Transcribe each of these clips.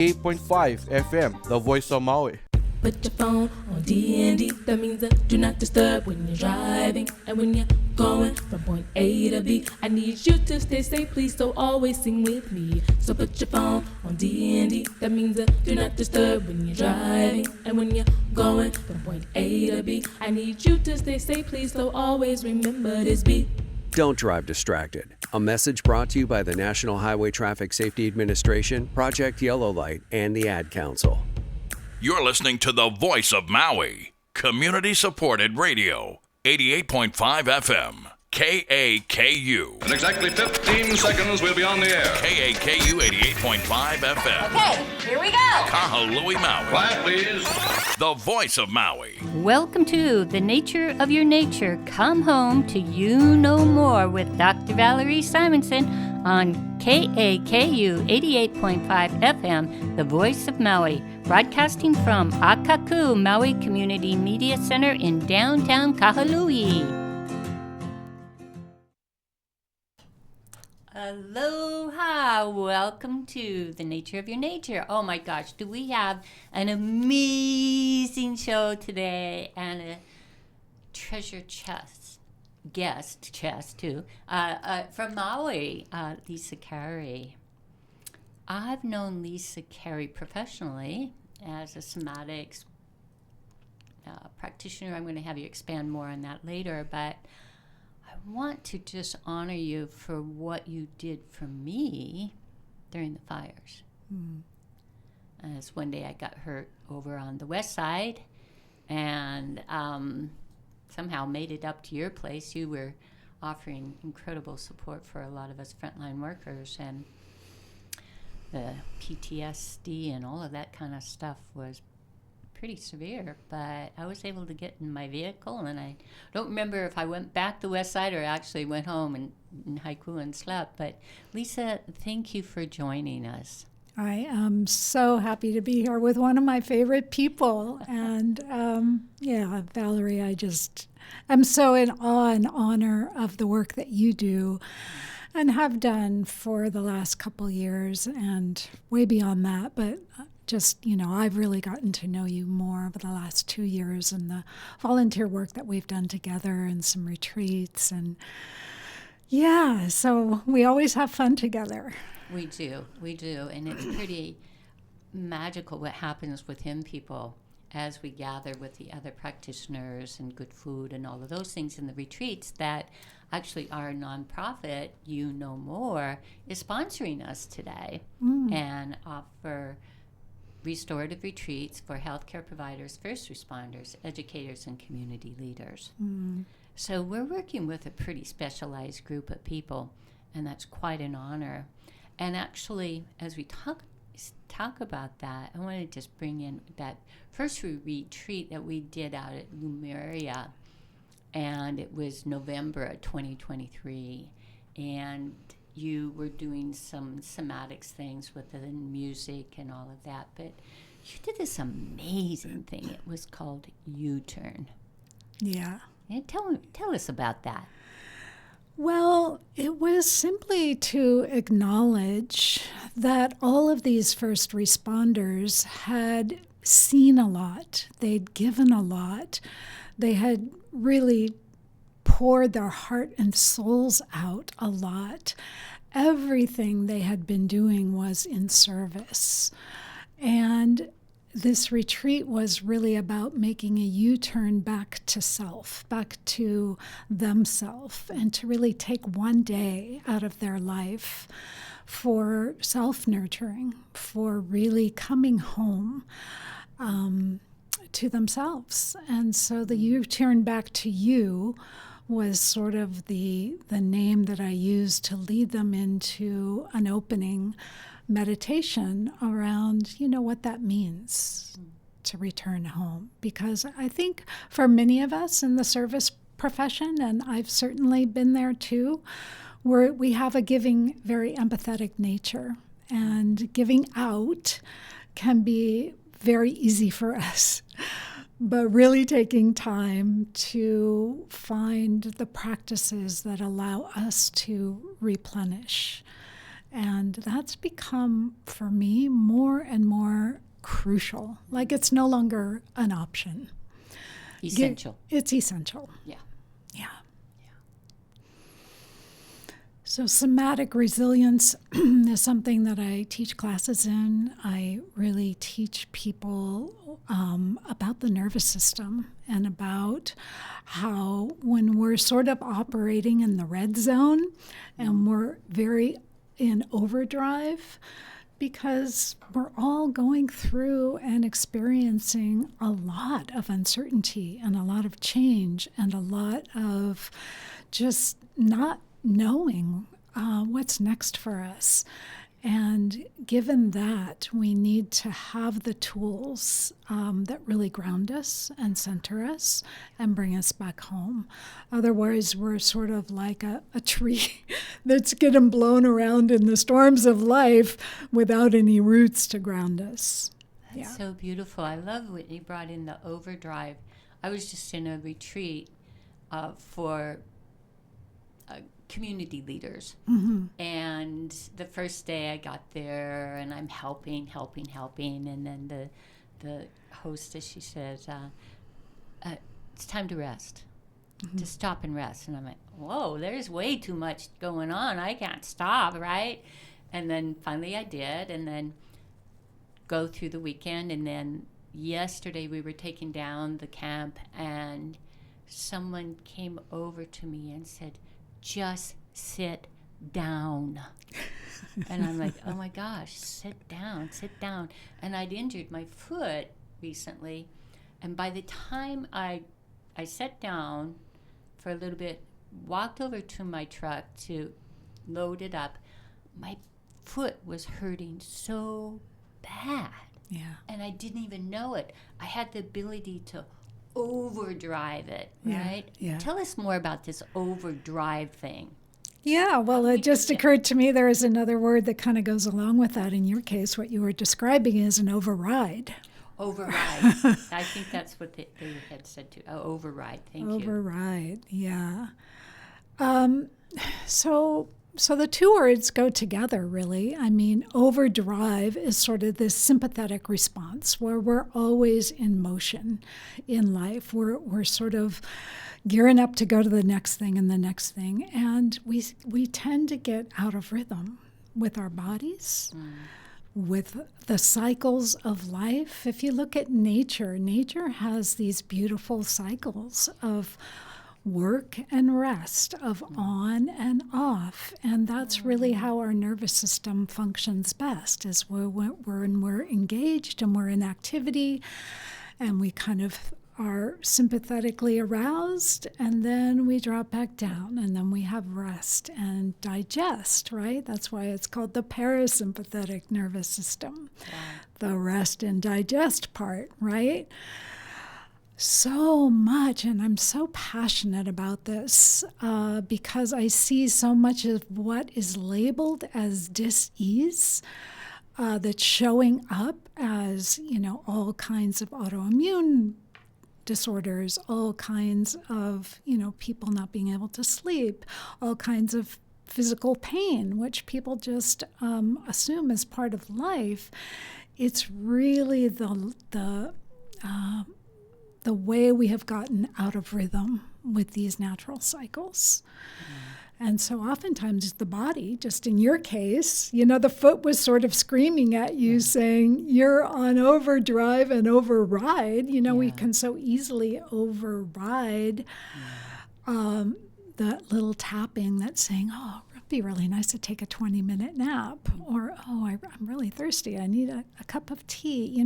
88.5 FM, the voice of Maui. Put your phone on D&D, that means do not disturb when you're driving. And when you're going from point A to B, I need you to stay safe, please, so always sing with me. So put your phone on D&D, that means do not disturb when you're driving. And when you're going from point A to B, I need you to stay safe, please, so always remember this beat. Don't drive distracted. A message brought to you by the National Highway Traffic Safety Administration, Project Yellow Light, and the Ad Council. You're listening to the voice of Maui, community-supported radio, 88.5 FM, KAKU. In exactly 15 seconds, we'll be on the air. KAKU 88.5 FM. Okay, here we go. Kahului, Maui. Quiet, please. The voice of Maui. Welcome to The Nature of Your Nature. Come home to You Know More with Dr. Valerie Simonson on KAKU 88.5 FM, the voice of Maui, broadcasting from Akaku Maui Community Media Center in downtown Kahului. Aloha! Welcome to The Nature of Your Nature. Oh my gosh, do we have an amazing show today and a treasure guest too, from Maui, Lisa Cary. I've known Lisa Cary professionally as a somatics practitioner. I'm going to have you expand more on that later, but I want to just honor you for what you did for me during the fires. As one day I got hurt over on the west side and somehow made it up to your place. You were offering incredible support for a lot of us frontline workers, and the PTSD and all of that kind of stuff was pretty severe, but I was able to get in my vehicle, and I don't remember if I went back to West Side or actually went home and haiku and slept. But Lisa, thank you for joining us. I am so happy to be here with one of my favorite people. And Valerie, I'm so in awe and honor of the work that you do and have done for the last couple years and way beyond that. But just, I've really gotten to know you more over the last 2 years and the volunteer work that we've done together and some retreats. And so we always have fun together. We do. And it's pretty magical what happens within people as we gather with the other practitioners and good food and all of those things in the retreats that actually our nonprofit, You Know More, is sponsoring us today and offer restorative retreats for healthcare providers, first responders, educators, and community leaders. So we're working with a pretty specialized group of people, and that's quite an honor. And actually, as we talk about that, I want to just bring in that first retreat that we did out at Lumeria, and it was November of 2023, and you were doing some somatics things with the music and all of that, but you did this amazing thing. It was called U-Turn. Yeah. And tell us about that. Well, it was simply to acknowledge that all of these first responders had seen a lot. They'd given a lot. They had really poured their heart and souls out a lot. Everything they had been doing was in service. And this retreat was really about making a U-turn back to self, back to themselves, and to really take one day out of their life for self-nurturing, for really coming home to themselves. And so the U-turn back to you was sort of the name that I used to lead them into an opening meditation around, what that means to return home. Because I think for many of us in the service profession, and I've certainly been there too, we have a giving, very empathetic nature. And giving out can be very easy for us. But really taking time to find the practices that allow us to replenish And that's become, for me, more and more crucial. Like it's no longer an option. Essential. It's essential. Yeah. Yeah. So somatic resilience is something that I teach classes in. I really teach people about the nervous system and about how when we're sort of operating in the red zone and we're very in overdrive, because we're all going through and experiencing a lot of uncertainty and a lot of change and a lot of just not knowing what's next for us. And given that, we need to have the tools that really ground us and center us and bring us back home. Otherwise, we're sort of like a tree that's getting blown around in the storms of life without any roots to ground us. That's so beautiful. I love what you brought in, the overdrive. I was just in a retreat for community leaders. Mm-hmm. And the first day I got there and I'm helping. And then the hostess, she says, it's time to rest. Mm-hmm. To stop and rest. And I'm like, whoa, there's way too much going on. I can't stop, right? And then finally I did, and then go through the weekend. And then yesterday we were taking down the camp, and someone came over to me and said, just sit down. And I'm like, oh my gosh, sit down. And I'd injured my foot recently. And by the time I sat down for a little bit, walked over to my truck to load it up, my foot was hurting so bad. Yeah. And I didn't even know it. I had the ability to overdrive it, right? Yeah. Tell us more about this overdrive thing. Yeah, well, it just occurred to me there is another word that kind of goes along with that. In your case, what you were describing is an override. Override. I think that's what they had said too. Oh, override. Thank you. Override, yeah. So the two words go together, really. I mean, overdrive is sort of this sympathetic response where we're always in motion in life. We're sort of gearing up to go to the next thing and the next thing. And we tend to get out of rhythm with our bodies, with the cycles of life. If you look at nature has these beautiful cycles of work and rest, of on and off. And that's really how our nervous system functions best, is when we're engaged and we're in activity and we kind of are sympathetically aroused, and then we drop back down, and then we have rest and digest, right? That's why it's called the parasympathetic nervous system, the rest and digest part, right? So much, and I'm so passionate about this because I see so much of what is labeled as dis-ease that's showing up as, all kinds of autoimmune disorders, all kinds of, people not being able to sleep, all kinds of physical pain, which people just assume as part of life. It's really the way we have gotten out of rhythm with these natural cycles. And so oftentimes it's the body, just in your case, the foot was sort of screaming at you saying, you're on overdrive and override. We can so easily override that little tapping that's saying, oh, it'd be really nice to take a 20-minute nap. Or, oh, I'm really thirsty. I need a cup of tea.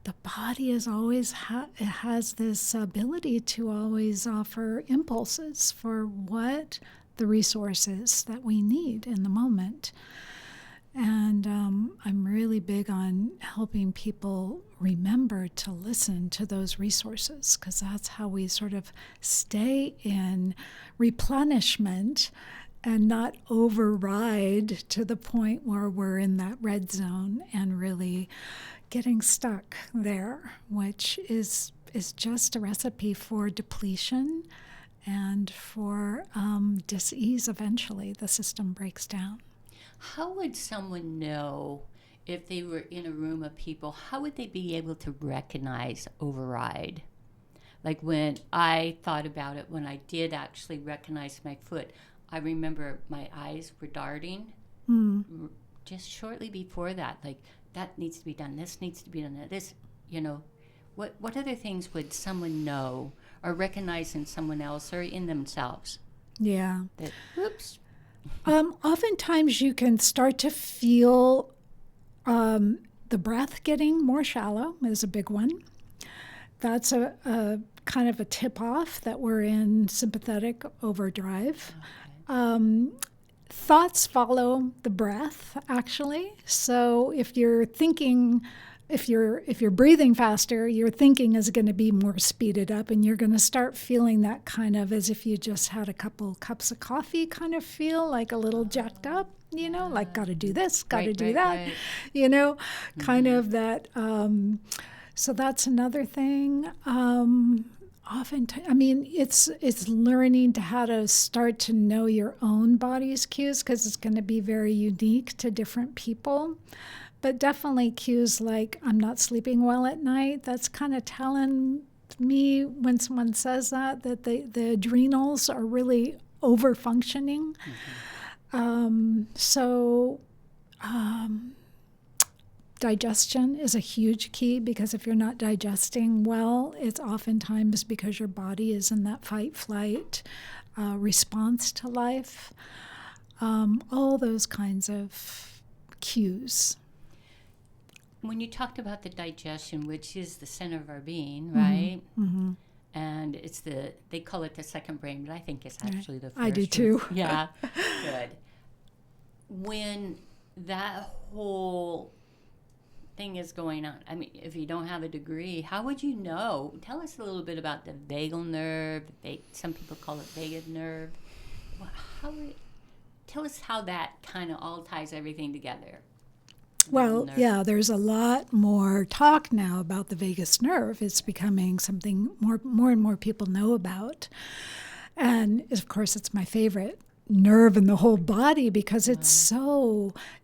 The body is always has this ability to always offer impulses for what the resources that we need in the moment. And I'm really big on helping people remember to listen to those resources, because that's how we sort of stay in replenishment and not override to the point where we're in that red zone and really getting stuck there, which is just a recipe for depletion and for dis-ease. Eventually the system breaks down. How would someone know if they were in a room of people? How would they be able to recognize override? Like when I thought about it, when I did actually recognize my foot, I remember my eyes were darting just shortly before that. Like, that needs to be done. This needs to be done. This, what other things would someone know or recognize in someone else or in themselves? Yeah. That, whoops. Oftentimes you can start to feel the breath getting more shallow is a big one. That's a kind of a tip-off that we're in sympathetic overdrive. Okay. Thoughts follow the breath, actually. So if you're thinking, if you're breathing faster, your thinking is going to be more speeded up, and you're going to start feeling that kind of as if you just had a couple cups of coffee kind of feel, like a little jacked up, like got to do this, got to do that, kind of that. So that's another thing. Oftentimes, it's learning to how to start to know your own body's cues, because it's going to be very unique to different people. But definitely cues like I'm not sleeping well at night. That's kind of telling me when someone says that the adrenals are really over functioning. Digestion is a huge key, because if you're not digesting well, it's oftentimes because your body is in that fight-flight response to life. All those kinds of cues. When you talked about the digestion, which is the center of our being, right? Mm-hmm. And they call it the second brain, but I think it's actually the first. I do too. Yeah, good. When that whole thing is going on, if you don't have a degree, how would you know? Tell us a little bit about the vagal nerve. Some people call it vagus nerve. Tell us how that kind of all ties everything together. Well, yeah, there's a lot more talk now about the vagus nerve. It's becoming something more and more people know about. And of course, it's my favorite nerve in the whole body, because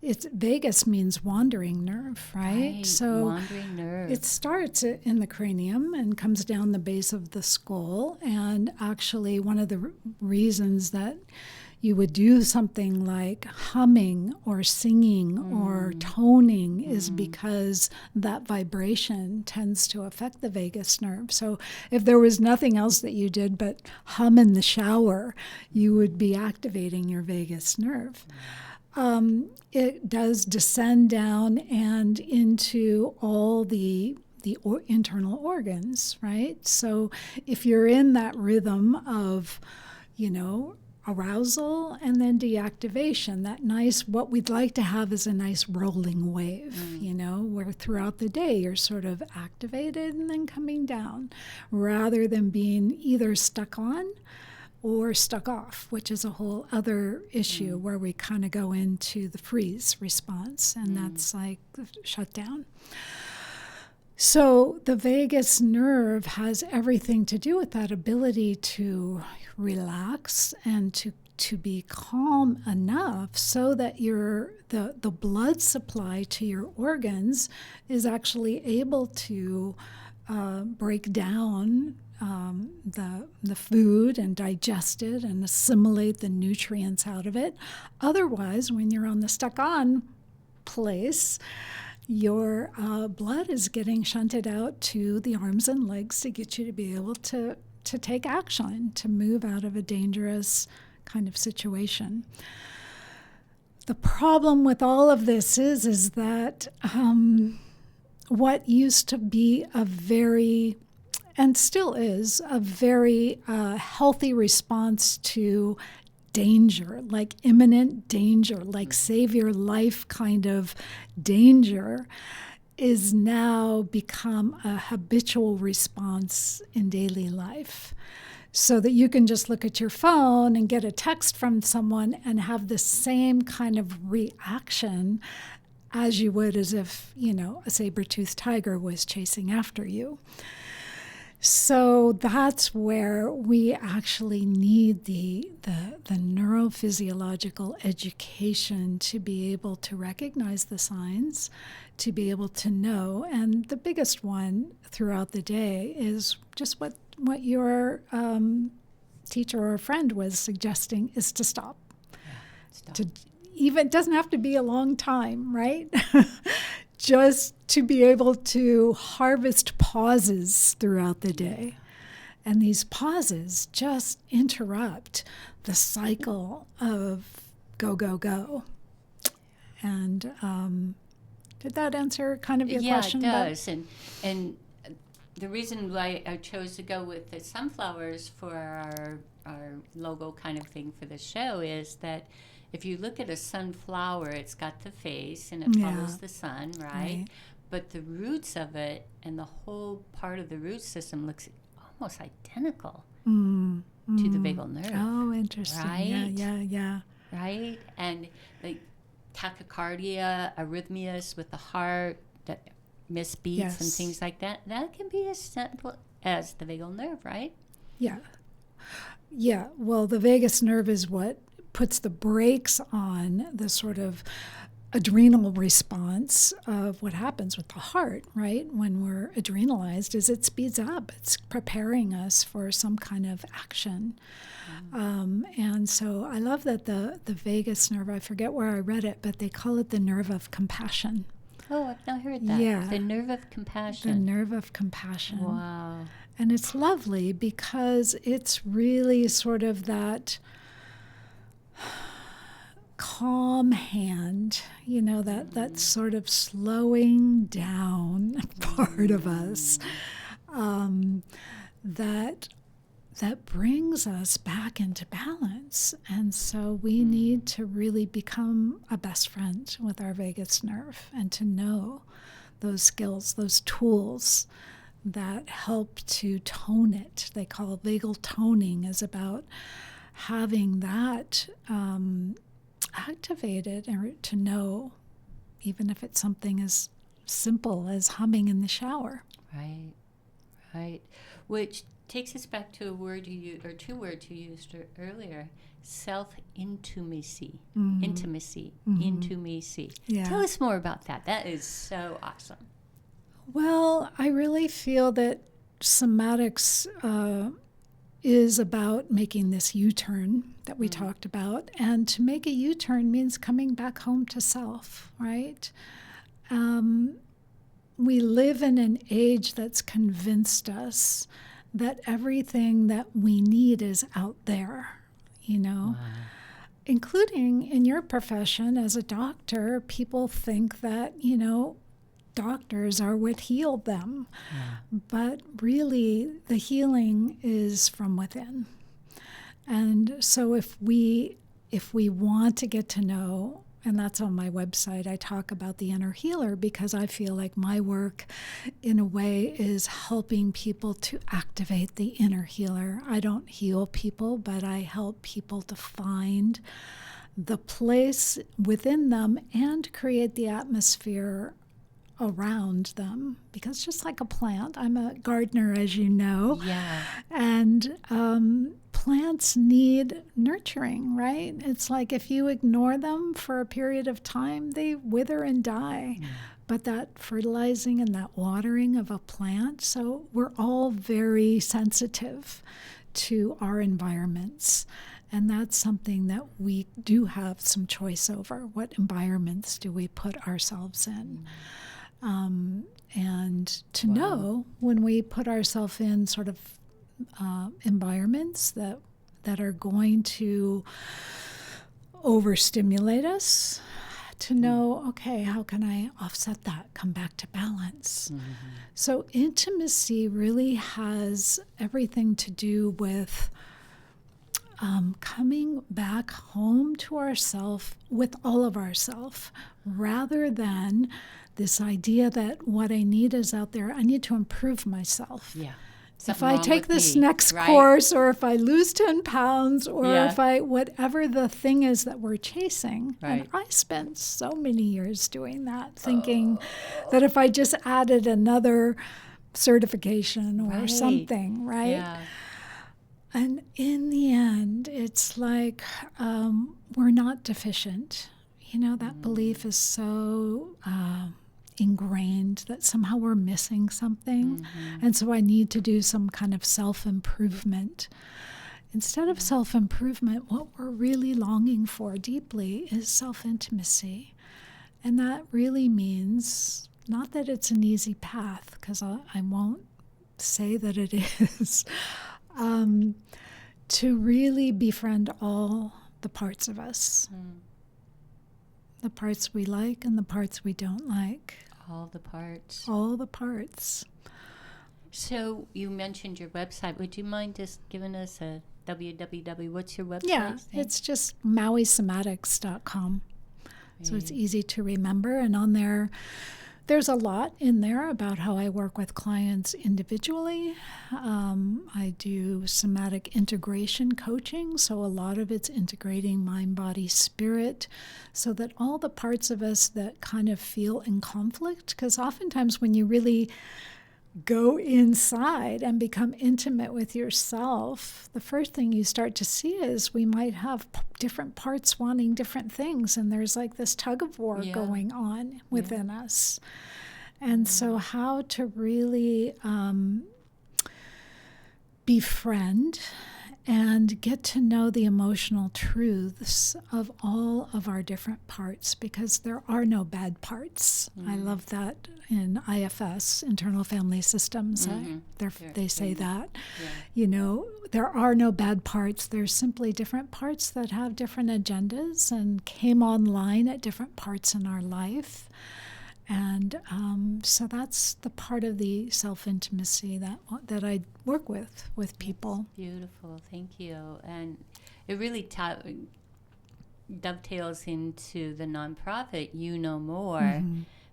vagus means wandering nerve, right? So wandering nerve. It starts in the cranium and comes down the base of the skull. And actually, one of the reasons that you would do something like humming or singing or toning is because that vibration tends to affect the vagus nerve. So if there was nothing else that you did but hum in the shower, you would be activating your vagus nerve. It does descend down and into all the internal organs, right? So if you're in that rhythm of, arousal and then deactivation, that nice, what we'd like to have is a nice rolling wave, where throughout the day you're sort of activated and then coming down, rather than being either stuck on or stuck off, which is a whole other issue where we kind of go into the freeze response, and that's like shut down. So the vagus nerve has everything to do with that ability to relax and to be calm enough so that the blood supply to your organs is actually able to break down the food and digest it and assimilate the nutrients out of it. Otherwise, when you're on the stuck-on place, your blood is getting shunted out to the arms and legs to get you to be able to take action, to move out of a dangerous kind of situation. The problem with all of this is that what used to be a very, and still is, a very healthy response to danger, like imminent danger, like save your life kind of danger, is now become a habitual response in daily life. So that you can just look at your phone and get a text from someone and have the same kind of reaction as you would as if, a saber-toothed tiger was chasing after you. So that's where we actually need the neurophysiological education to be able to recognize the signs, to be able to know. And the biggest one throughout the day is just what your teacher or friend was suggesting, is to stop. Stop. It doesn't have to be a long time, right? Just to be able to harvest pauses throughout the day. And these pauses just interrupt the cycle of go, go, go. And did that answer kind of your question? Yeah, it does. And the reason why I chose to go with the sunflowers for our logo kind of thing for the show is that if you look at a sunflower, it's got the face and it follows the sun, right? But the roots of it and the whole part of the root system looks almost identical to the vagal nerve. Oh, interesting. Right? Yeah. Right? And like tachycardia, arrhythmias with the heart, that misbeats and things like that, that can be as simple as the vagal nerve, right? Yeah. Well, the vagus nerve is what puts the brakes on the sort of adrenal response of what happens with the heart, right? When we're adrenalized, is it speeds up. It's preparing us for some kind of action. And so I love that the vagus nerve, I forget where I read it, but they call it the nerve of compassion. Oh, I've not heard that. Yeah. The nerve of compassion. The nerve of compassion. Wow. And it's lovely because it's really sort of that calm hand, that sort of slowing down part of us that brings us back into balance. And so we need to really become a best friend with our vagus nerve and to know those skills, those tools that help to tone it. They call vagal toning is about having that activated and to know, even if it's something as simple as humming in the shower. Right. Which takes us back to a word you used, or two words you used earlier: self-intimacy. Intimacy. Yeah. Tell us more about that. That is so awesome. Well, I really feel that somatics is about making this U-turn that we talked about. And to make a U-turn means coming back home to self, right? We live in an age that's convinced us that everything that we need is out there, including in your profession as a doctor. People think that, doctors are what healed them. But really, the healing is from within. And so if we want to get to know, and that's on my website, I talk about the inner healer because I feel like my work, in a way, is helping people to activate the inner healer. I don't heal people, but I help people to find the place within them and create the atmosphere around them, because just like a plant, I'm a gardener, as you know, and plants need nurturing, right? It's like if you ignore them for a period of time, they wither and die. But that fertilizing and that watering of a plant, so we're all very sensitive to our environments. And that's something that we do have some choice over. What environments do we put ourselves in? And to know when we put ourselves in sort of environments that are going to overstimulate us, to know, okay, how can I offset that, come back to balance? So intimacy really has everything to do with coming back home to ourself with all of ourself, rather than this idea that what I need is out there. I need to improve myself. If I take this next course, or if I lose 10 pounds, or if I, whatever the thing is that we're chasing. And I spent so many years doing that, thinking that if I just added another certification or Right. something, right? Yeah. And in the end, it's like we're not deficient. You know, that belief is so ingrained that somehow we're missing something. And so I need to do some kind of self-improvement. Instead of self-improvement, what we're really longing for deeply is self-intimacy. And that really means, not that it's an easy path, because I won't say that it is, to really befriend all the parts of us. The parts we like and the parts we don't like. All the parts. All the parts. So you mentioned your website. Would you mind just giving us a www? What's your website? Yeah, it's just MauiSomatics.com. So it's easy to remember. And on there, there's a lot in there about how I work with clients individually. I do somatic integration coaching. So a lot of it's integrating mind, body, spirit, so that all the parts of us that kind of feel in conflict, because oftentimes when you really go inside and become intimate with yourself, the first thing you start to see is we might have different parts wanting different things, and there's like this tug of war going on within us. And so how to really befriend and get to know the emotional truths of all of our different parts, because there are no bad parts. I love that in IFS, Internal Family Systems. They say that. You know, there are no bad parts. There's simply different parts that have different agendas and came online at different parts in our life. And so that's the part of the self-intimacy that I work with people. Beautiful, thank you. And it really dovetails into the nonprofit You Know More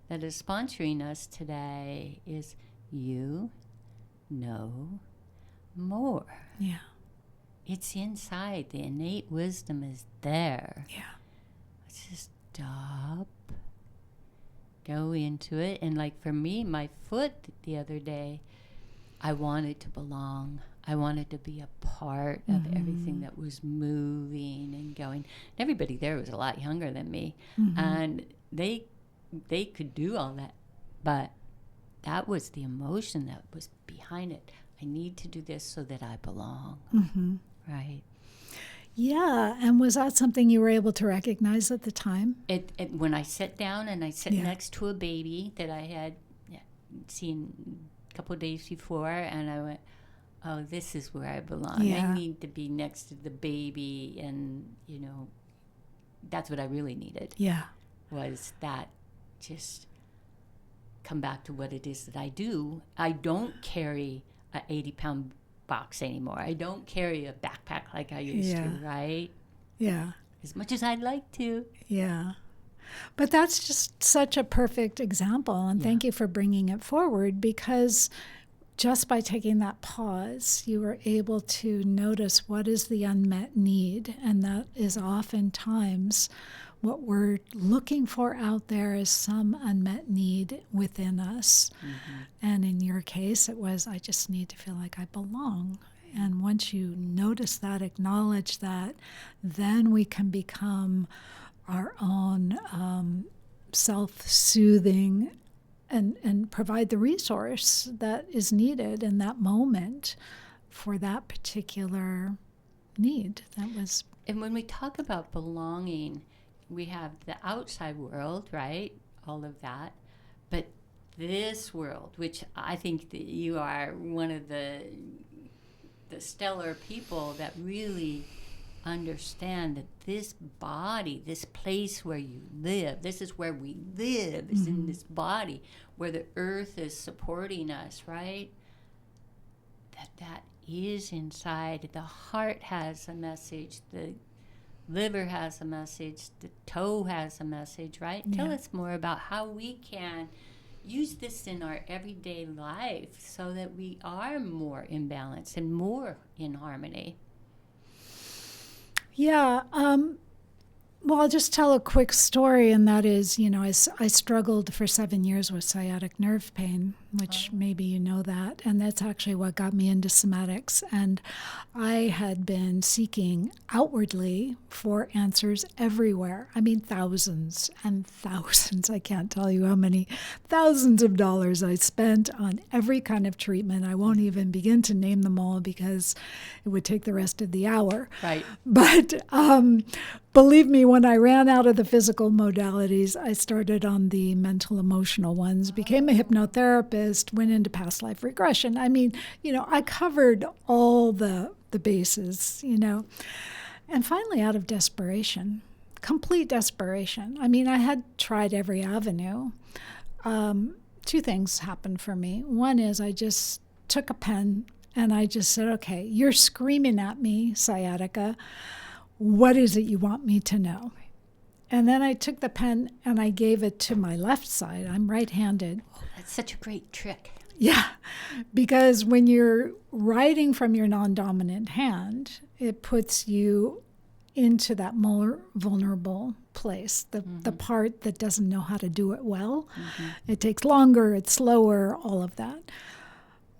that is sponsoring us today. Is You Know More. Yeah. It's inside. The innate wisdom is there. Yeah. Let's just stop. Go into it. And like for me, my foot the other day, I wanted to belong. I wanted to be a part of everything that was moving and going. And everybody there was a lot younger than me. And they could do all that. But that was the emotion that was behind it. I need to do this so that I belong. Right. Yeah, and was that something you were able to recognize at the time? When I sat down and I sat next to a baby that I had seen a couple of days before, and I went, oh, this is where I belong. Yeah. I need to be next to the baby, and, you know, that's what I really needed. Yeah. Was that just come back to what it is that I do. I don't carry a 80-pound box anymore. I don't carry a backpack like I used to, right? Yeah. As much as I'd like to. Yeah. But that's just such a perfect example, and thank you for bringing it forward, because just by taking that pause, you were able to notice what is the unmet need, and that is oftentimes what we're looking for out there is some unmet need within us. And in your case, it was, I just need to feel like I belong. And once you notice that, acknowledge that, then we can become our own self-soothing and provide the resource that is needed in that moment for that particular need. And when we talk about belonging, we have the outside world, right? All of that. But this world, which I think that you are one of the stellar people that really understand that this body, this place where you live, this is where we live, is in this body, where the earth is supporting us, right? That is inside. The heart has a message. The liver has a message. The toe has a message, right? Tell us more about how we can use this in our everyday life so that we are more in balance and more in harmony. Yeah. Well, I'll just tell a quick story, and that is, I struggled for 7 years with sciatic nerve pain, which maybe you know that, and that's actually what got me into somatics. And I had been seeking outwardly for answers everywhere. I mean, thousands and thousands. I can't tell you how many thousands of dollars I spent on every kind of treatment. I won't even begin to name them all because it would take the rest of the hour. Right. But believe me, when I ran out of the physical modalities, I started on the mental emotional ones, became a hypnotherapist, went into past life regression. I mean, I covered all the bases, And finally, out of desperation, complete desperation. I mean, I had tried every avenue. Two things happened for me. One is I just took a pen and I just said, okay, you're screaming at me, sciatica. What is it you want me to know? And then I took the pen and I gave it to my left side. I'm right-handed. Oh, that's such a great trick. Yeah, because when you're writing from your non-dominant hand, it puts you into that more vulnerable place, the part that doesn't know how to do it well. It takes longer, it's slower, all of that.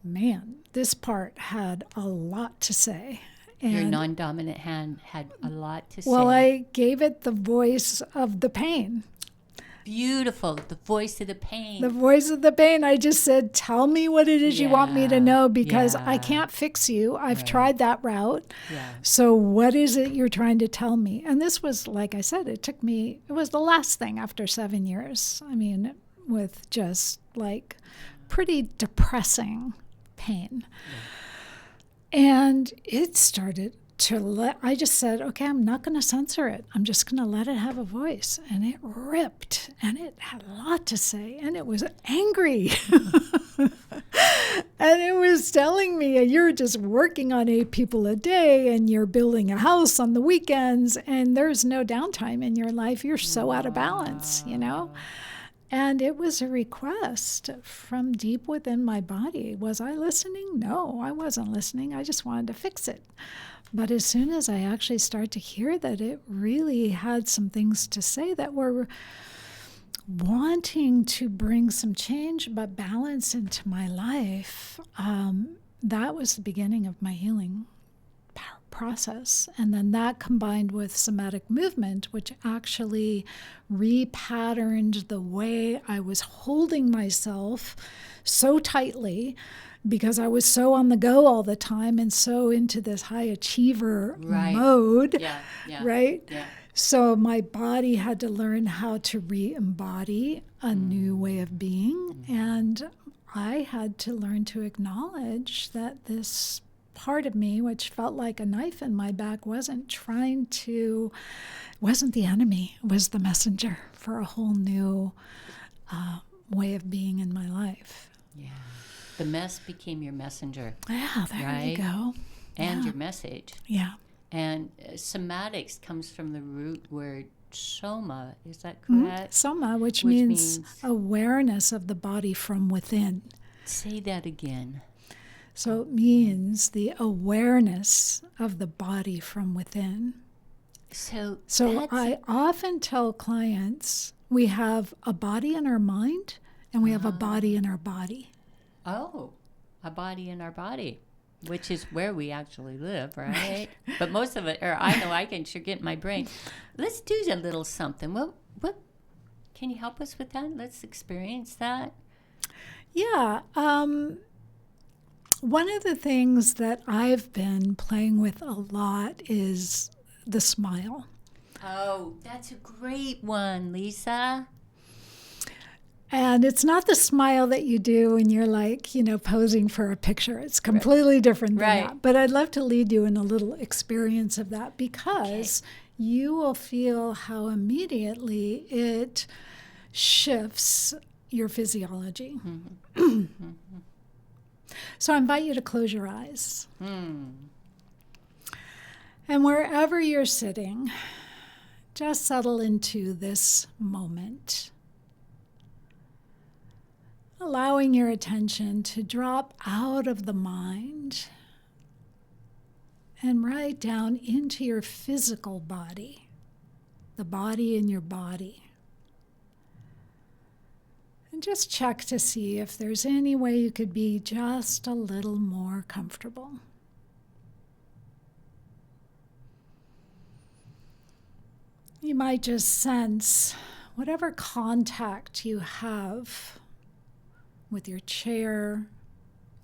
Man, this part had a lot to say. And your non-dominant hand had a lot to say. Well, I gave it the voice of the pain. Beautiful, the voice of the pain. The voice of the pain. I just said, tell me what it is you want me to know, because I can't fix you. I've tried that route. Yeah. So what is it you're trying to tell me? And this was, like I said, it was the last thing after 7 years. I mean, with just like pretty depressing pain. Yeah. And it started I just said, okay, I'm not going to censor it. I'm just going to let it have a voice. And it ripped, and it had a lot to say, and it was angry. And it was telling me, you're just working on 8 people a day, and you're building a house on the weekends, and there's no downtime in your life. You're so out of balance, And it was a request from deep within my body. Was I listening? No, I wasn't listening. I just wanted to fix it. But as soon as I actually start to hear that it really had some things to say that were wanting to bring some change but balance into my life, that was the beginning of my healing process. And then that combined with somatic movement, which actually repatterned the way I was holding myself so tightly, because I was so on the go all the time and so into this high achiever mode, right? Yeah. So my body had to learn how to re-embody a new way of being. And I had to learn to acknowledge that this part of me, which felt like a knife in my back, wasn't the enemy, it was the messenger for a whole new way of being in my life. Yeah. The mess became your messenger. Yeah, there you go. And your message. Yeah. And somatics comes from the root word soma. Is that correct? Soma, which means awareness of the body from within. Say that again. So it means the awareness of the body from within. So I often tell clients we have a body in our mind and we have a body in our body. Oh, a body in our body, which is where we actually live, right? But most of it, or I know I can sure get in my brain. Let's do a little something. What can you help us with that? Let's experience that. Yeah. One of the things that I've been playing with a lot is the smile. Oh, that's a great one, Lisa. And it's not the smile that you do when you're like, posing for a picture. It's completely different than that. But I'd love to lead you in a little experience of that, because you will feel how immediately it shifts your physiology. Mm-hmm. So I invite you to close your eyes. And wherever you're sitting, just settle into this moment. Allowing your attention to drop out of the mind and right down into your physical body. the body in your body. And just check to see if there's any way you could be just a little more comfortable. You might just sense whatever contact you have with your chair,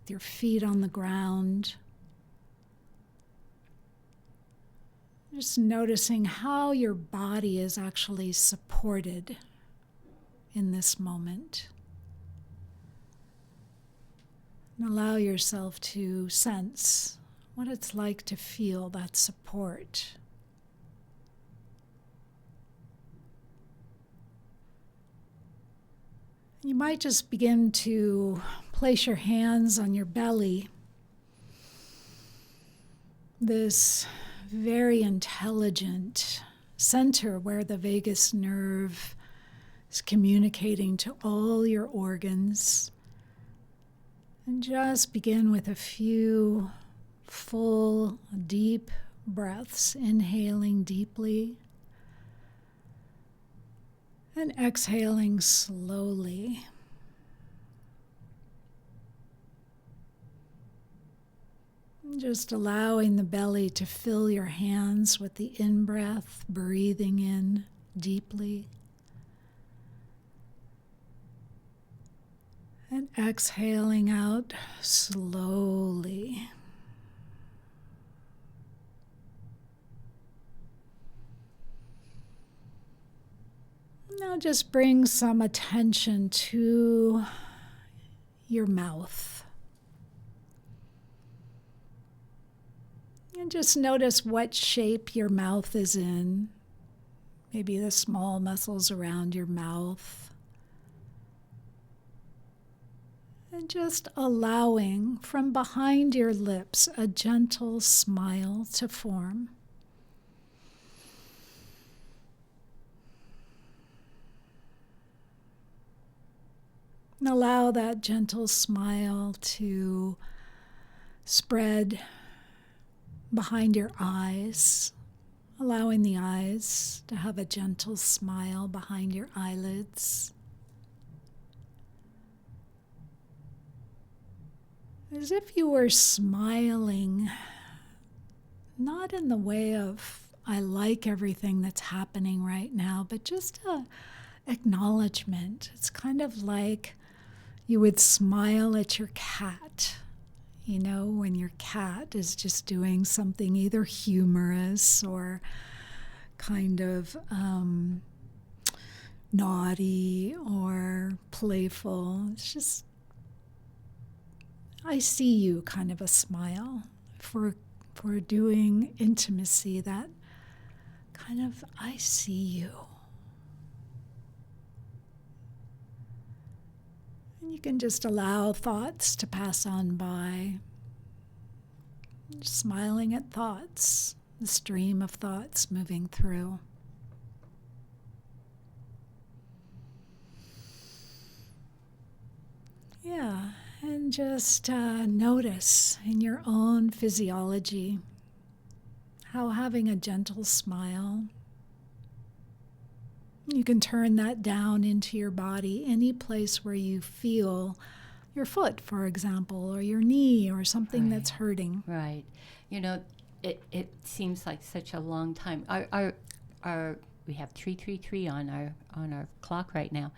with your feet on the ground. Just noticing how your body is actually supported in this moment. And allow yourself to sense what it's like to feel that support. You might just begin to place your hands on your belly, this very intelligent center where the vagus nerve is communicating to all your organs. And just begin with a few full, deep breaths, inhaling deeply and exhaling slowly. Just allowing the belly to fill your hands with the in-breath, breathing in deeply. And exhaling out slowly. Now just bring some attention to your mouth. And just notice what shape your mouth is in. Maybe the small muscles around your mouth. And just allowing from behind your lips a gentle smile to form. And allow that gentle smile to spread behind your eyes, allowing the eyes to have a gentle smile behind your eyelids. As if you were smiling, not in the way of, I like everything that's happening right now, but just an acknowledgement. It's kind of like you would smile at your cat, you know, when your cat is just doing something either humorous or kind of naughty or playful. It's just, I see you kind of a smile for doing intimacy, that kind of, I see you. And you can just allow thoughts to pass on by, just smiling at thoughts, the stream of thoughts moving through. Yeah, and just notice in your own physiology how having a gentle smile, you can turn that down into your body, any place where you feel your foot, for example, or your knee, or something that's hurting. Right. You know, it seems like such a long time. Our we have 333 on our clock right now.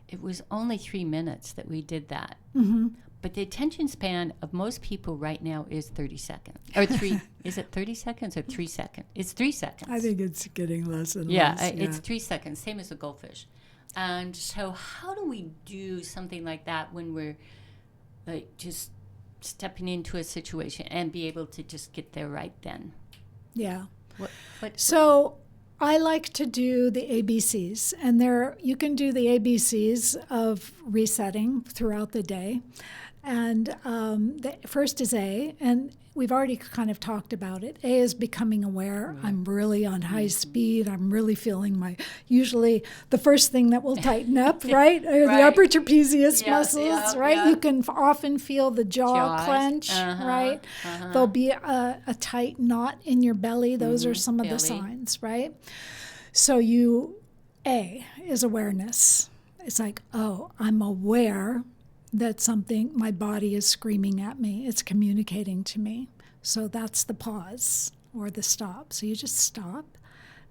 It was only 3 minutes that we did that. Mm-hmm. But the attention span of most people right now is 30 seconds. Or 3, is it 30 seconds or 3 seconds? It's 3 seconds. I think it's getting less and less. Yeah, it's 3 seconds, same as a goldfish. And so how do we do something like that when we're like just stepping into a situation and be able to just get there right then? Yeah. So I like to do the ABCs, and you can do the ABCs of resetting throughout the day. And the first is A, and we've already kind of talked about it. A is becoming aware. Right. I'm really on high speed. I'm really feeling usually the first thing that will tighten up, right? Are the upper trapezius muscles, right? Yeah. You can often feel the jaw clench, right? There'll be a tight knot in your belly. Those are some of the signs, right? So A is awareness. It's like, oh, I'm aware that something, my body is screaming at me. It's communicating to me. So that's the pause or the stop. So you just stop.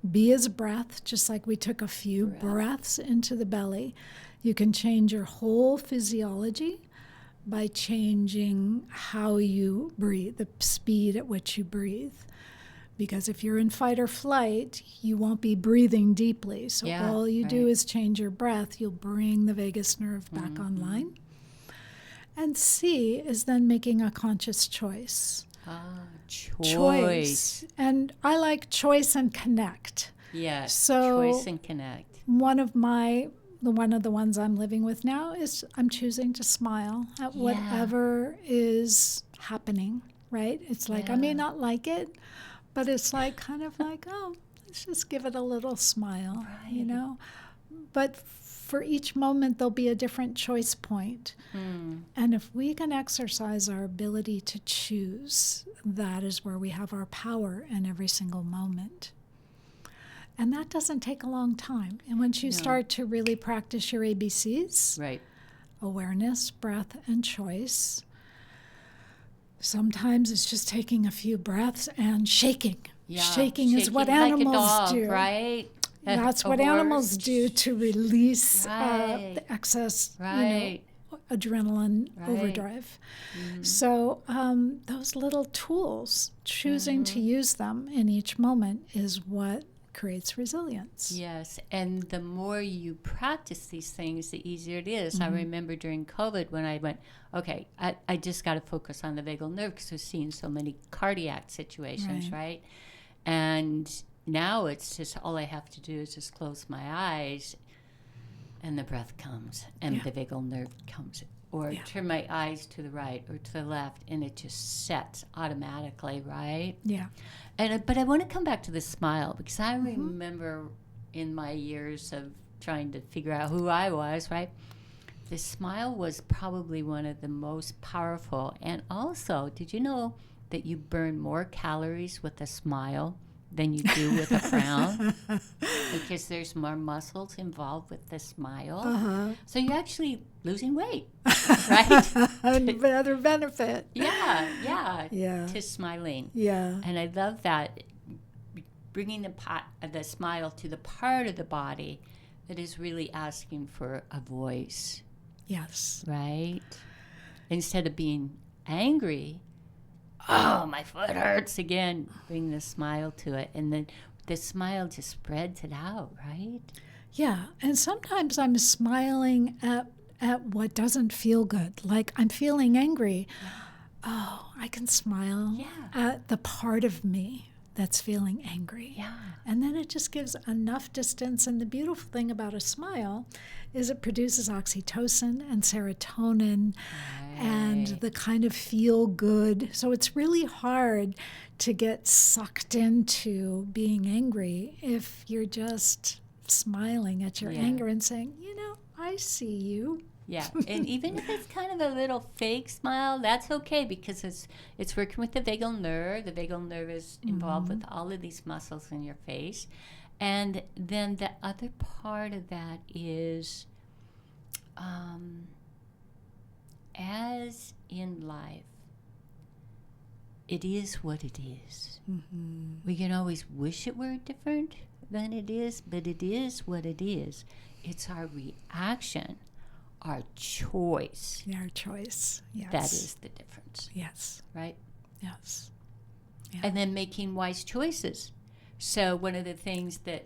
B is breath, just like we took a few breaths into the belly. You can change your whole physiology by changing how you breathe, the speed at which you breathe. Because if you're in fight or flight, you won't be breathing deeply. So all you do is change your breath. You'll bring the vagus nerve back online. And C is then making a conscious choice. Choice. And I like choice and connect. Yes, So choice and connect. one of the ones I'm living with now is I'm choosing to smile at whatever is happening, right? It's like I may not like it, but it's like kind of like, oh, let's just give it a little smile, you know? But for each moment, there'll be a different choice point. And if we can exercise our ability to choose, that is where we have our power in every single moment. And that doesn't take a long time. And once you start to really practice your ABCs, awareness, breath, and choice, sometimes it's just taking a few breaths and shaking. Shaking is what like animals a dog, do. Right? That's what animals do to release the excess, adrenaline overdrive. So those little tools, choosing to use them in each moment is what creates resilience. Yes, and the more you practice these things, the easier it is. I remember during COVID when I went, okay, I just got to focus on the vagal nerve because we've seen so many cardiac situations, right? And now it's just all I have to do is just close my eyes and the breath comes and the vagal nerve comes. Or turn my eyes to the right or to the left and it just sets automatically, right? But I want to come back to the smile because I remember in my years of trying to figure out who I was, right? The smile was probably one of the most powerful. And also, did you know that you burn more calories with a smile than you do with a frown? Because there's more muscles involved with the smile. So you're actually losing weight, right? Another benefit. To smiling. And I love that, bringing the smile to the part of the body that is really asking for a voice. Right? Instead of being angry, oh, my foot hurts again. Bring the smile to it. And then the smile just spreads it out, right? Yeah. And sometimes I'm smiling at what doesn't feel good. Like I'm feeling angry. Oh, I can smile at the part of me that's feeling angry. And then it just gives enough distance. And the beautiful thing about a smile is it produces oxytocin and serotonin and the kind of feel good. So it's really hard to get sucked into being angry if you're just smiling at your anger and saying, you know, I see you. And even if it's kind of a little fake smile, that's okay because it's working with the vagal nerve. The vagal nerve is involved with all of these muscles in your face. And then the other part of that is, as in life, it is what it is. We can always wish it were different than it is, but it is what it is. It's our reaction, our choice. Our choice, yes. That is the difference. Yes. Right? Yes. And then making wise choices. So one of the things that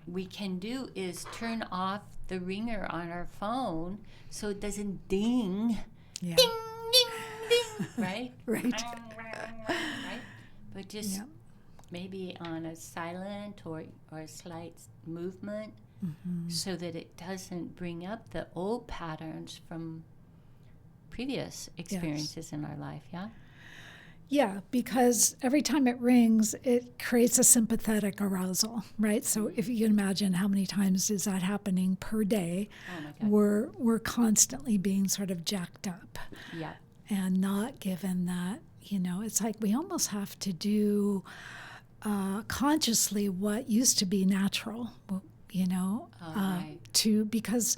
we can do is turn off the ringer on our phone so it doesn't ding. Ding, ding, ding. Right? Right. But just maybe on a silent or a slight movement so that it doesn't bring up the old patterns from previous experiences in our life, Yeah, because every time it rings, it creates a sympathetic arousal, right? So if you can imagine how many times is that happening per day, we're constantly being sort of jacked up and not given that, you know, it's like we almost have to do consciously what used to be natural, because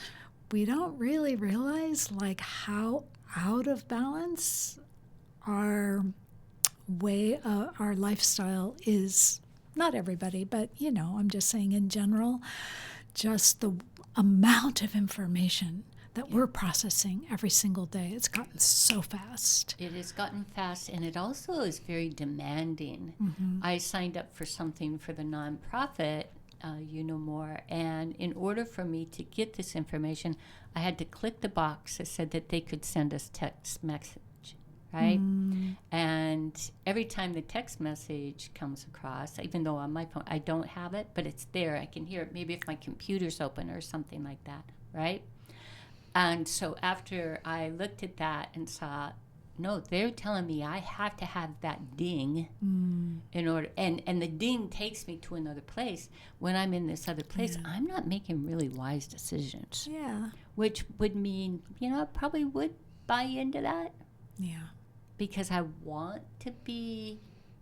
we don't really realize like how out of balance our our lifestyle is. Not everybody, but I'm just saying in general, just the amount of information that we're processing every single day. It's gotten so fast. It has gotten fast, and it also is very demanding. I signed up for something for the nonprofit, You Know More, and in order for me to get this information, I had to click the box that said that they could send us text message, right? And every time the text message comes across, even though on my phone I don't have it, but it's there, I can hear it, maybe if my computer's open or something like that, right? And so after I looked at that and saw, no, they're telling me I have to have that ding in order, and the ding takes me to another place. When I'm in this other place, I'm not making really wise decisions. Yeah. Which would mean, I probably would buy into that. Yeah. Because I want to be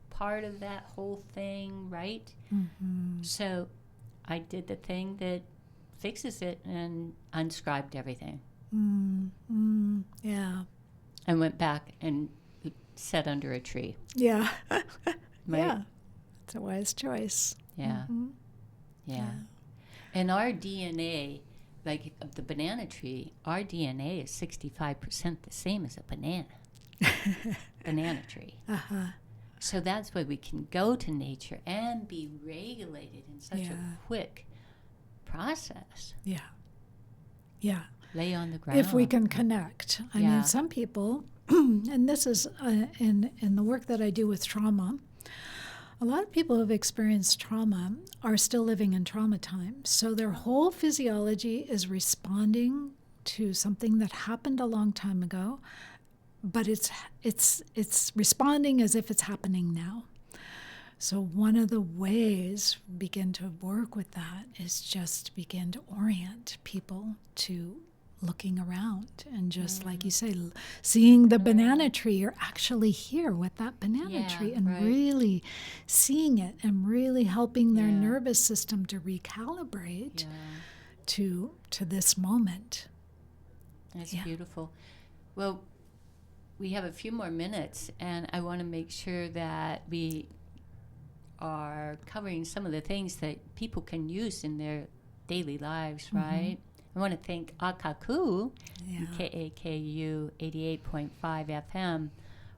part of that whole thing, right? So I did the thing that fixes it and unscribed everything. Yeah. And went back and sat under a tree. Yeah. Right? Yeah. It's a wise choice. Yeah. Yeah. And our DNA, like the banana tree, our DNA is 65% the same as a banana. Banana tree. So that's why we can go to nature and be regulated in such a quick process. Yeah. Yeah. Lay on the ground. If we can connect. I mean, some people, and this is in the work that I do with trauma, a lot of people who have experienced trauma are still living in trauma time. So their whole physiology is responding to something that happened a long time ago, but it's responding as if it's happening now. So one of the ways we begin to work with that is just to begin to orient people to looking around and just like you say, seeing the banana tree. You're actually here with that banana tree and really seeing it and really helping their nervous system to recalibrate to this moment. That's beautiful. Well, we have a few more minutes, and I want to make sure that we are covering some of the things that people can use in their daily lives, right? I want to thank Akaku, KAKU 88.5 FM,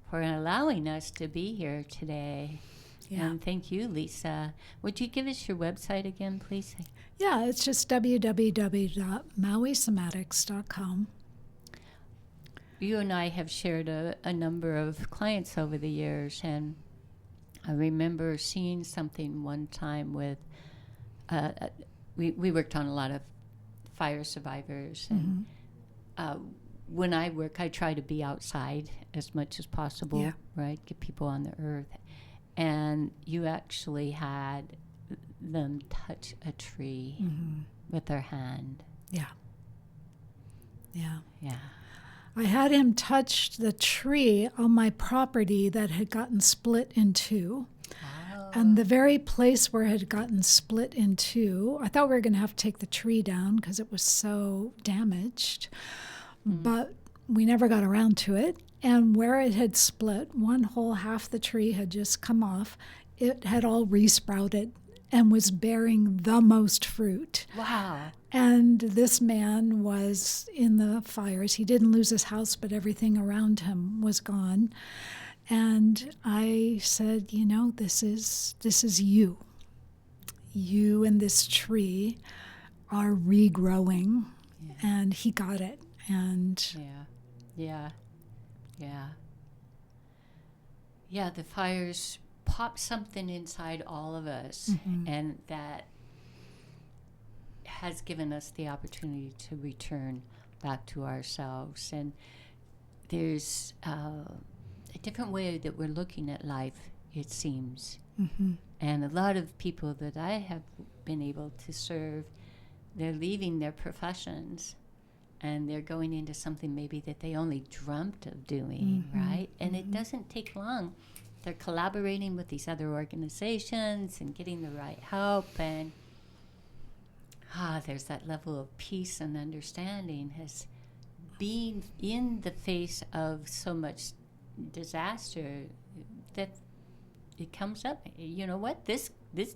for allowing us to be here today. And thank you, Lisa. Would you give us your website again, please? Yeah, it's just www.mauisomatics.com. You and I have shared a number of clients over the years, and I remember seeing something one time with, we worked on a lot of fire survivors, and when I work, I try to be outside as much as possible, right? Get people on the earth. And you actually had them touch a tree with their hand. Yeah. Yeah. Yeah. I had him touch the tree on my property that had gotten split in two. And the very place where it had gotten split in two, I thought we were going to have to take the tree down because it was so damaged. But we never got around to it. And where it had split, one whole half the tree had just come off. It had all resprouted and was bearing the most fruit. Wow. And this man was in the fires. He didn't lose his house, but everything around him was gone. And I said, this is you. You and this tree are regrowing. And he got it. And Yeah, the fires pop something inside all of us, and that has given us the opportunity to return back to ourselves. And there's a different way that we're looking at life, it seems. And a lot of people that I have been able to serve, they're leaving their professions and they're going into something maybe that they only dreamt of doing, right? And it doesn't take long they're collaborating with these other organizations and getting the right help, and there's that level of peace and understanding. Has been in the face of so much disaster that it comes up. You know what? This is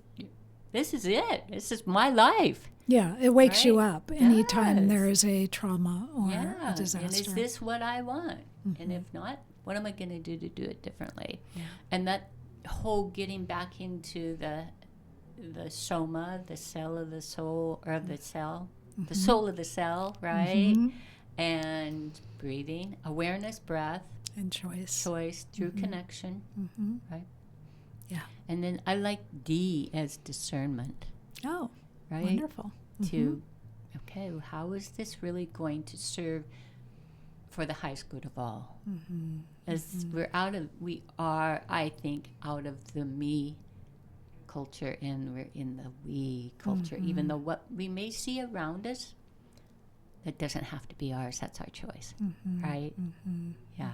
it. This is my life. Yeah, it wakes you Right? up anytime Does. there is a trauma or Yeah. a disaster. And is this what I want? And if not, what am I going to do it differently? Yeah. And that whole getting back into the soma, the cell of the soul, or the cell, the soul of the cell, right? And breathing, awareness, breath, And choice. through connection, right? Yeah. And then I like D as discernment, Oh, right? wonderful. To, okay, well, how is this really going to serve for the highest good of all? As we are, I think, out of the me culture, and we're in the we culture, even though what we may see around us, that doesn't have to be ours. That's our choice, right? Yeah.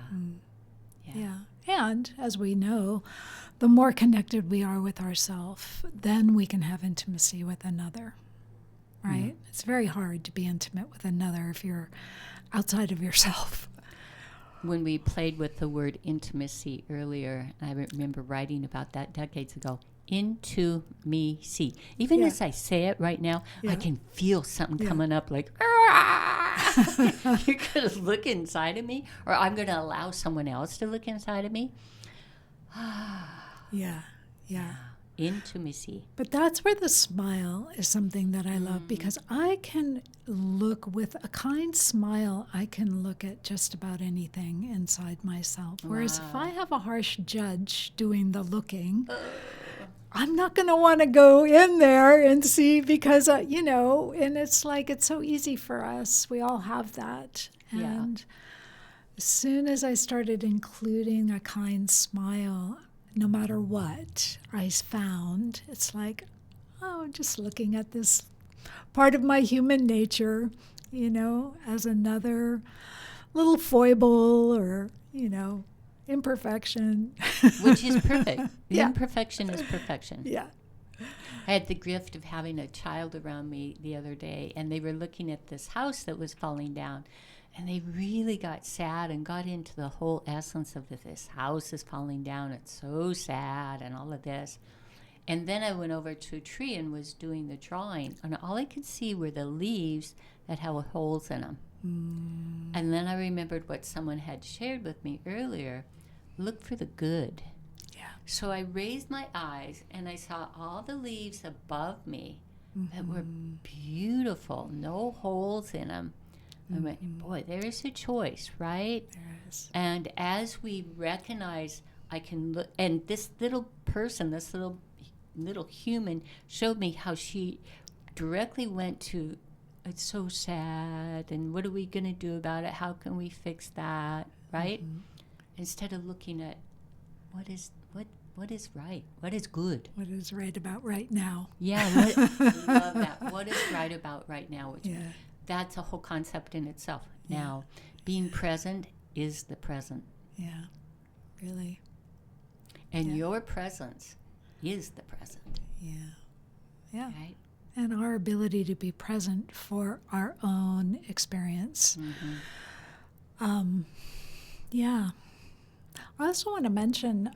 Yeah. And as we know, the more connected we are with ourselves, then we can have intimacy with another, right? It's very hard to be intimate with another if you're outside of yourself. When we played with the word intimacy earlier, I remember writing about that decades ago. Into me see. Even as I say it right now, I can feel something coming up like, you're going to look inside of me, or I'm going to allow someone else to look inside of me. Yeah. Intimacy. But that's where the smile is something that I love, because I can look with a kind smile, I can look at just about anything inside myself. Whereas if I have a harsh judge doing the looking, I'm not going to want to go in there and see, because, and it's like, it's so easy for us. We all have that. And as soon as I started including a kind smile, no matter what I found, it's like, just looking at this part of my human nature, as another little foible or, imperfection. Which is perfect. Yeah. Imperfection is perfection. Yeah. I had the gift of having a child around me the other day, and they were looking at this house that was falling down. And they really got sad and got into the whole essence of this house is falling down. It's so sad and all of this. And then I went over to a tree and was doing the drawing. And all I could see were the leaves that had holes in them. And then I remembered what someone had shared with me earlier. Look for the good. Yeah. So I raised my eyes and I saw all the leaves above me that were beautiful, no holes in them. I went, boy, there is a choice, right? There is. And as we recognize, I can look, and this little person, this little human showed me how she directly went to, it's so sad, and what are we going to do about it? How can we fix that, right? Instead of looking at what is right, what is good. What is right about right now. Yeah, I love that. What is right about right now? Which that's a whole concept in itself. Now, being present is the present. Yeah, really. And your presence is the present. Yeah. Right? And our ability to be present for our own experience. Yeah. I also want to mention,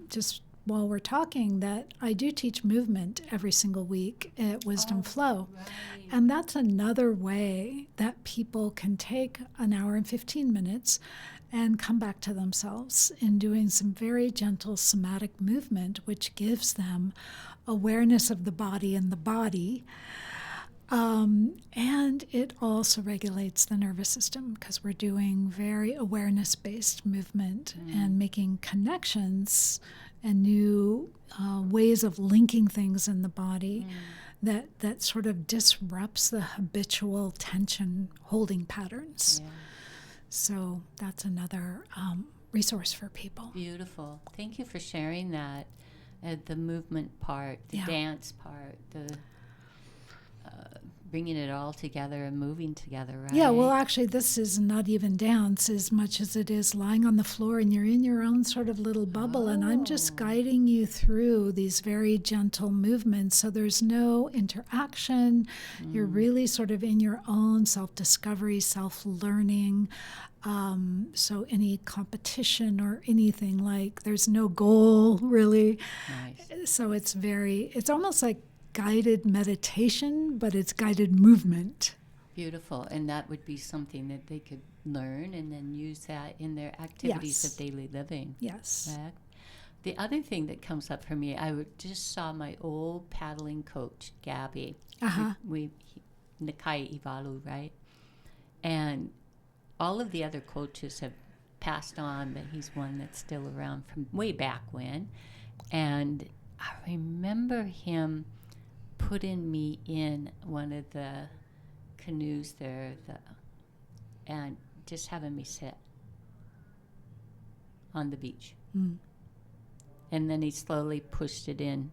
just while we're talking, that I do teach movement every single week at Wisdom Flow. Right. And that's another way that people can take an hour and 15 minutes and come back to themselves in doing some very gentle somatic movement, which gives them awareness of the body and the body. And it also regulates the nervous system, because we're doing very awareness-based movement and making connections and new ways of linking things in the body that sort of disrupts the habitual tension holding patterns. Yeah. So that's another resource for people. Beautiful. Thank you for sharing that. The movement part, the dance part, the bringing it all together and moving together, right? Yeah, well, actually, this is not even dance as much as it is lying on the floor, and you're in your own sort of little bubble, and I'm just guiding you through these very gentle movements. So there's no interaction. You're really sort of in your own self-discovery, self-learning. So any competition or anything, like, there's no goal, really. Nice. So it's almost like guided meditation, but it's guided movement. Beautiful. And that would be something that they could learn and then use that in their activities of daily living. Yes. Right? The other thing that comes up for me, just saw my old paddling coach, Gabby. Nakai Ivalu, right? And all of the other coaches have passed on, but he's one that's still around from way back when. And I remember him putting me in one of the canoes there and just having me sit on the beach. And then he slowly pushed it in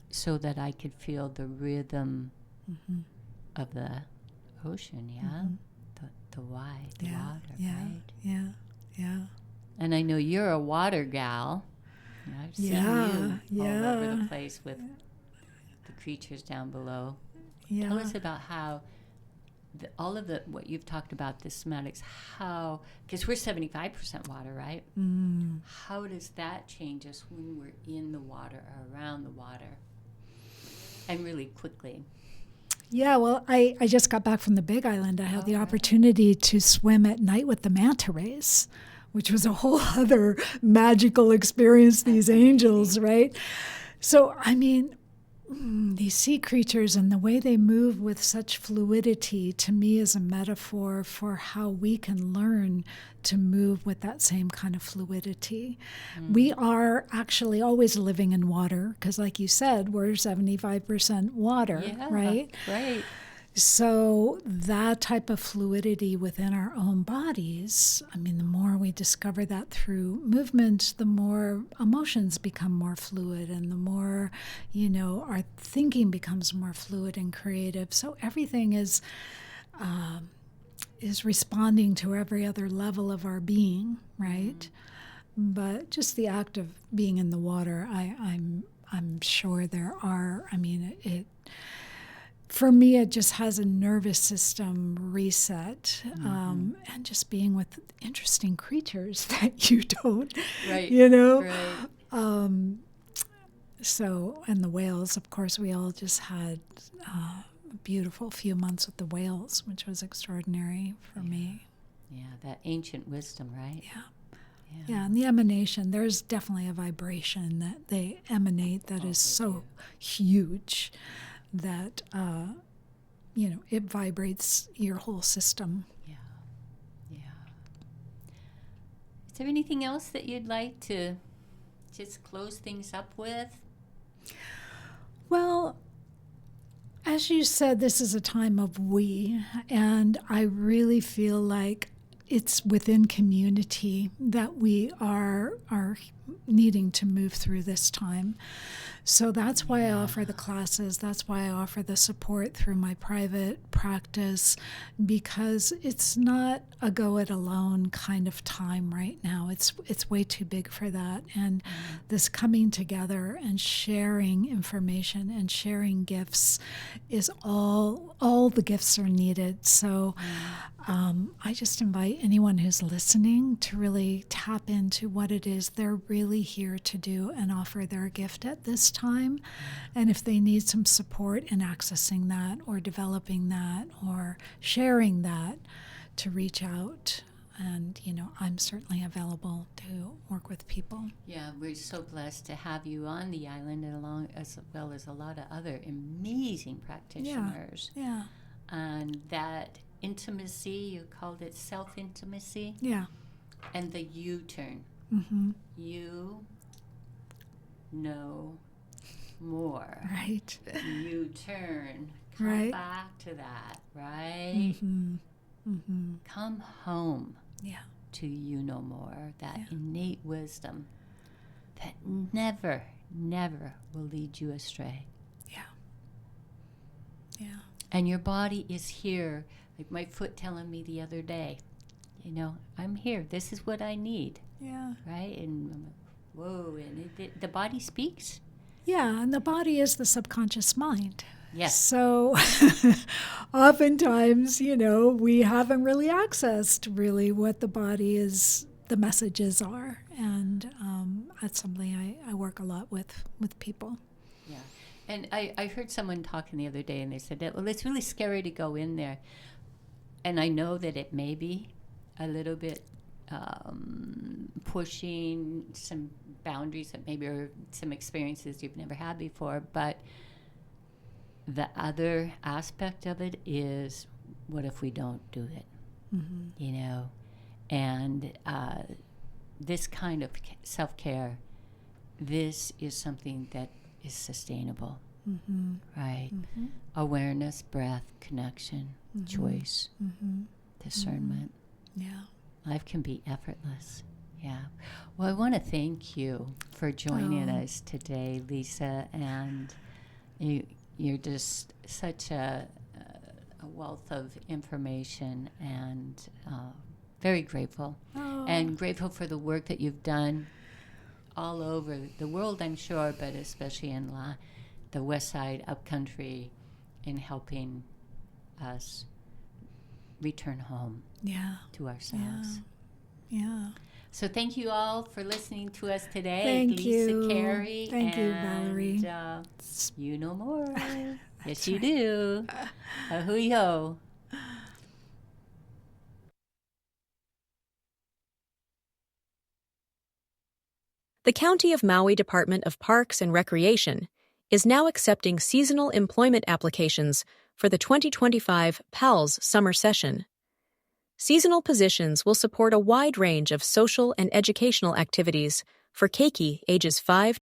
so that I could feel the rhythm of the ocean, the water, right? Yeah. And I know you're a water gal. I've seen you all over the place with the creatures down below. Yeah. Tell us about how all of what you've talked about, the somatics, because we're 75% water, right? How does that change us when we're in the water or around the water? And really quickly. Yeah, well, I just got back from the Big Island. I had the opportunity to swim at night with the manta rays, which was a whole other magical experience, these angels, right? So, I mean, these sea creatures and the way they move with such fluidity, to me, is a metaphor for how we can learn to move with that same kind of fluidity. We are actually always living in water because, like you said, we're 75% water, right? Right. So that type of fluidity within our own bodies, I mean, the more we discover that through movement, the more emotions become more fluid, and the more, our thinking becomes more fluid and creative. So everything is responding to every other level of our being, right? But just the act of being in the water, I'm sure there are. I mean, for me, it just has a nervous system reset, and just being with interesting creatures that you don't, right. Right. So, and the whales, of course, we all just had a beautiful few months with the whales, which was extraordinary for me. Yeah, that ancient wisdom, right? Yeah, and the emanation, there's definitely a vibration that they emanate that is so huge that, it vibrates your whole system. Yeah. Is there anything else that you'd like to just close things up with? Well, as you said, this is a time of we, and I really feel like it's within community that we are needing to move through this time. So that's why I offer the classes. That's why I offer the support through my private practice, because it's not a go it alone kind of time right now. It's way too big for that. And this coming together and sharing information and sharing gifts is all the gifts are needed. So I just invite anyone who's listening to really tap into what it is they're really here to do and offer their gift at this time. And if they need some support in accessing that or developing that or sharing that, to reach out. And, I'm certainly available to work with people. Yeah, we're so blessed to have you on the island, and as well as a lot of other amazing practitioners. Yeah. And that intimacy, you called it self-intimacy. Yeah. And the U-turn. You know more. Right. You turn. Come Right. back to that, right? Come home. Yeah. To you know more, that innate wisdom that never will lead you astray. Yeah. And your body is here. Like my foot telling me the other day, you know, I'm here. This is what I need. Yeah. Right? And I'm like, whoa, and the body speaks. Yeah, and the body is the subconscious mind. Yes. So oftentimes, you know, we haven't really accessed really what the body is, the messages are. And that's something I work a lot with people. Yeah. And I heard someone talking the other day, and they said that, well, it's really scary to go in there. And I know that it may be a little bit pushing some boundaries that maybe are some experiences you've never had before. But the other aspect of it is, what if we don't do it? Mm-hmm. You know? And this kind of self-care, this is something that is sustainable, mm-hmm. right? Mm-hmm. Awareness, breath, connection, mm-hmm. choice, mm-hmm. discernment. Mm-hmm. Yeah. Life can be effortless. Yeah. Well, I want to thank you for joining us today, Lisa. And you're just such a wealth of information, and very grateful. And grateful for the work that you've done all over the world, I'm sure, but especially in the West Side Upcountry, in helping us return home to ourselves. Yeah. So thank you all for listening to us today. Thank Lisa, you. Cary. Thank you, Valerie. You know more. Yes, you do. whoYOUr. The County of Maui Department of Parks and Recreation is now accepting seasonal employment applications for the 2025 PALS summer session. Seasonal positions will support a wide range of social and educational activities for keiki ages 5